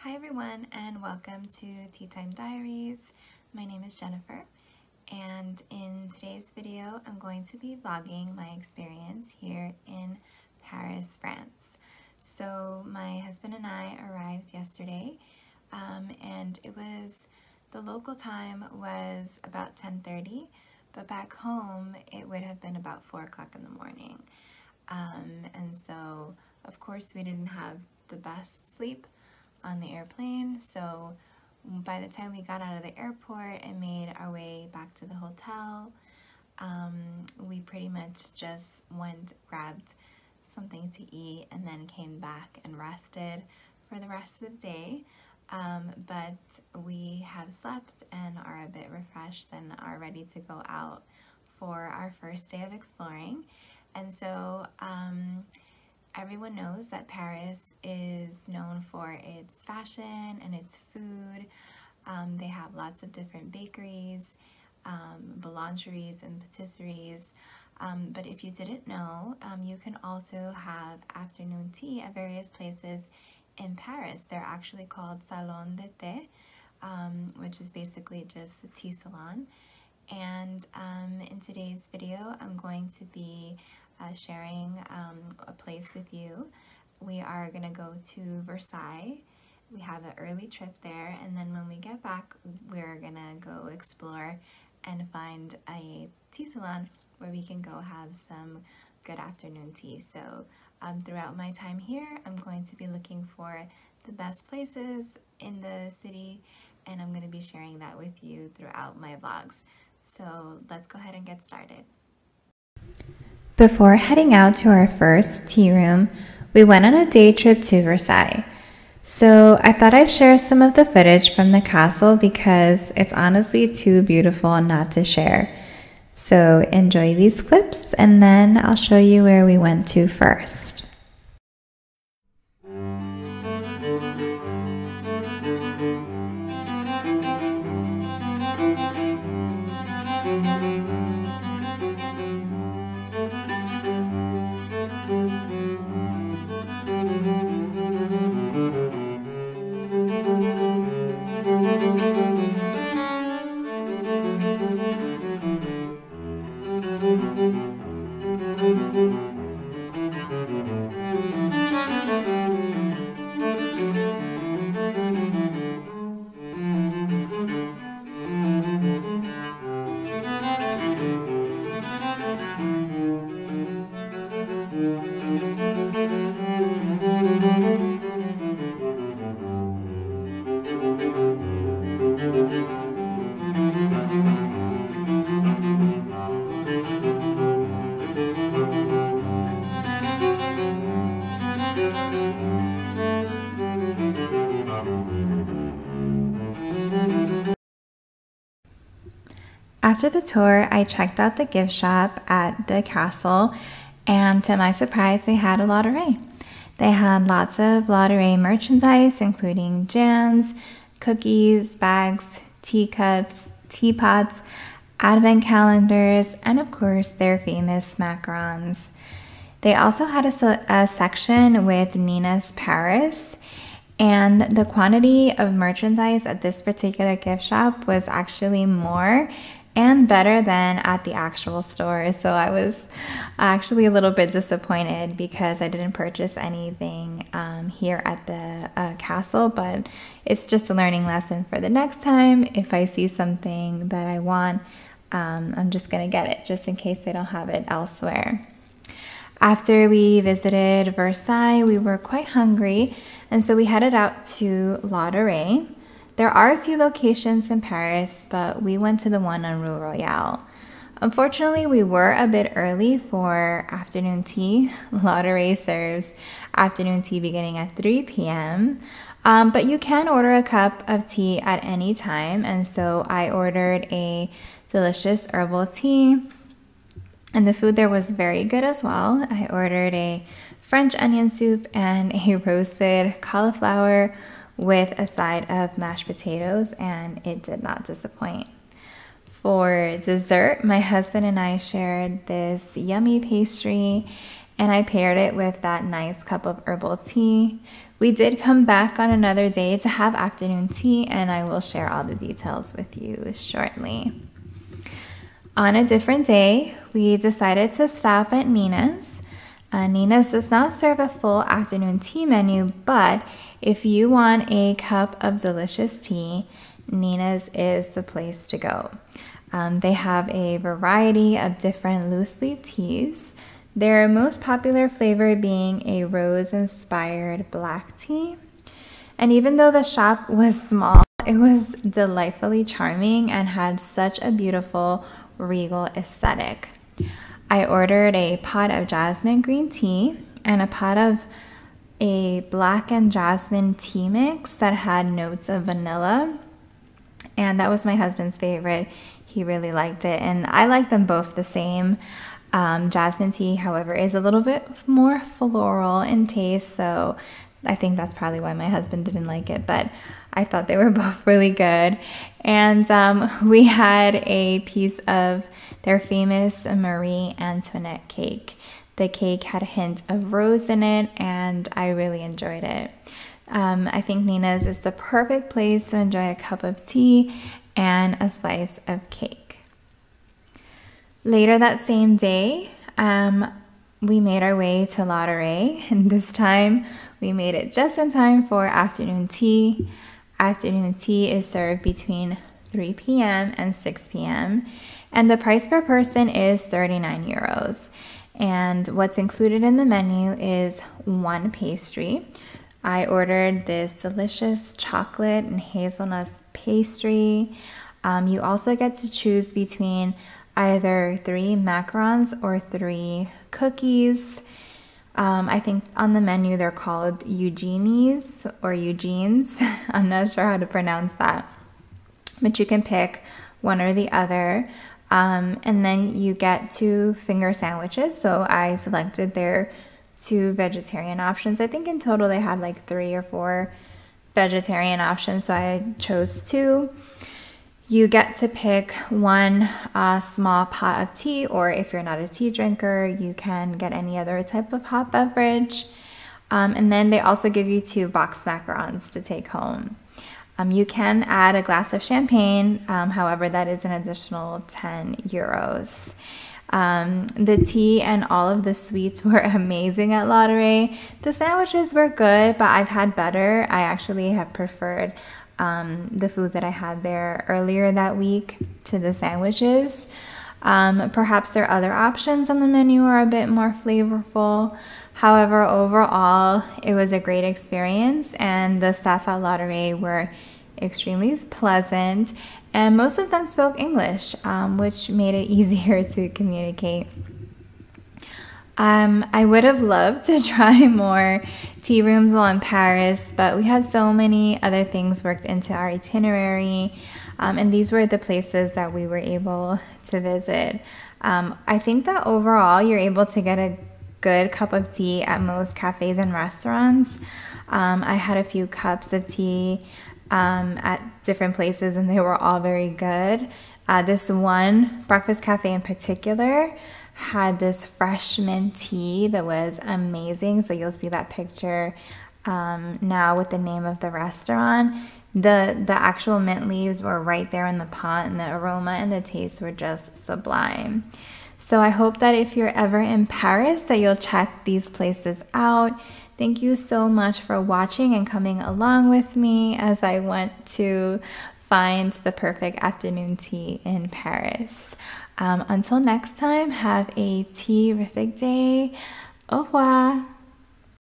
Hi everyone and welcome to Teatime Diaries. My name is Jennifer and in today's video I'm going to be vlogging my experience here in Paris, France. So my husband and I arrived yesterday and the local time was about 10:30, but back home it would have been about 4 o'clock in the morning. And so of course we didn't have the best sleep on the airplane, so by the time we got out of the airport and made our way back to the hotel, we pretty much just grabbed something to eat and then came back and rested for the rest of the day. But we have slept and are a bit refreshed and are ready to go out for our first day of exploring. And so everyone knows that Paris is known for its fashion and its food. They have lots of different bakeries, boulangeries and patisseries. But if you didn't know, you can also have afternoon tea at various places in Paris. They're actually called salon de thé, which is basically just a tea salon. And in today's video, I'm going to be sharing a place with you. We are gonna go to Versailles. We have an early trip there, and then when we get back, we're gonna go explore and find a tea salon where we can go have some good afternoon tea. So throughout my time here, I'm going to be looking for the best places in the city, and I'm gonna be sharing that with you throughout my vlogs. So let's go ahead and get started. Before heading out to our first tea room, we went on a day trip to Versailles. So I thought I'd share some of the footage from the castle because it's honestly too beautiful not to share. So enjoy these clips and then I'll show you where we went to first. After the tour, I checked out the gift shop at the castle, and to my surprise, they had a lottery. They had lots of lottery merchandise, including jams, cookies, bags, teacups, teapots, advent calendars, and of course, their famous macarons. They also had a section with Nina's Paris, and the quantity of merchandise at this particular gift shop was actually more and better than at the actual store. So I was actually a little bit disappointed because I didn't purchase anything here at the castle, but it's just a learning lesson for the next time. If I see something that I want, I'm just gonna get it just in case they don't have it elsewhere. After we visited Versailles, we were quite hungry, and so we headed out to La Dorée. There are a few locations in Paris, but we went to the one on Rue Royale. Unfortunately, we were a bit early for afternoon tea. La Dorée serves afternoon tea beginning at 3 p.m., but you can order a cup of tea at any time, and so I ordered a delicious herbal tea, and the food there was very good as well. I ordered a French onion soup and a roasted cauliflower with a side of mashed potatoes, and it did not disappoint. For dessert, my husband and I shared this yummy pastry, and I paired it with that nice cup of herbal tea. We did come back on another day to have afternoon tea, and I will share all the details with you shortly. On a different day, we decided to stop at Nina's. Nina's does not serve a full afternoon tea menu, but if you want a cup of delicious tea, Nina's is the place to go. They have a variety of different loose leaf teas. Their most popular flavor being a rose-inspired black tea. And even though the shop was small, it was delightfully charming and had such a beautiful regal aesthetic. I ordered a pot of jasmine green tea and a pot of a black and jasmine tea mix that had notes of vanilla. And that was my husband's favorite. He really liked it, and I like them both the same. Jasmine tea, however, is a little bit more floral in taste, so I think that's probably why my husband didn't like it, but I thought they were both really good. And we had a piece of their famous Marie Antoinette cake. The cake had a hint of rose in it, and I really enjoyed it. I think Nina's is the perfect place to enjoy a cup of tea and a slice of cake. Later that same day, we made our way to Ladurée, and this time we made it just in time for afternoon tea. Afternoon tea is served between 3 p.m. and 6 p.m. and the price per person is 39 euros. And what's included in the menu is one pastry. I ordered this delicious chocolate and hazelnut pastry. You also get to choose between either 3 macarons or 3 cookies. I think on the menu they're called Eugenie's or Eugene's. I'm not sure how to pronounce that. But you can pick one or the other. And then you get 2 finger sandwiches. So I selected their 2 vegetarian options. I think in total they had like 3 or 4 vegetarian options, so I chose 2. You get to pick one small pot of tea, or if you're not a tea drinker, you can get any other type of hot beverage. And then they also give you 2 boxed macarons to take home. You can add a glass of champagne, however, that is an additional 10 euros. The tea and all of the sweets were amazing at Ladurée. The sandwiches were good, but I've had better. I actually have preferred the food that I had there earlier that week to the sandwiches. Perhaps their other options on the menu are a bit more flavorful. However, overall, it was a great experience, and the staff at Ladurée were extremely pleasant, and most of them spoke English, which made it easier to communicate. I would have loved to try more tea rooms while in Paris, but we had so many other things worked into our itinerary, and these were the places that we were able to visit. I think that overall you're able to get a good cup of tea at most cafes and restaurants. I had a few cups of tea at different places, and they were all very good. This one breakfast cafe in particular had this fresh mint tea that was amazing. So you'll see that picture now with the name of the restaurant. The actual mint leaves were right there in the pot, and the aroma and the taste were just sublime. So I hope that if you're ever in Paris that you'll check these places out. Thank you so much for watching and coming along with me as I went to find the perfect afternoon tea in Paris. Until next time, have a tea-rific day. Au revoir.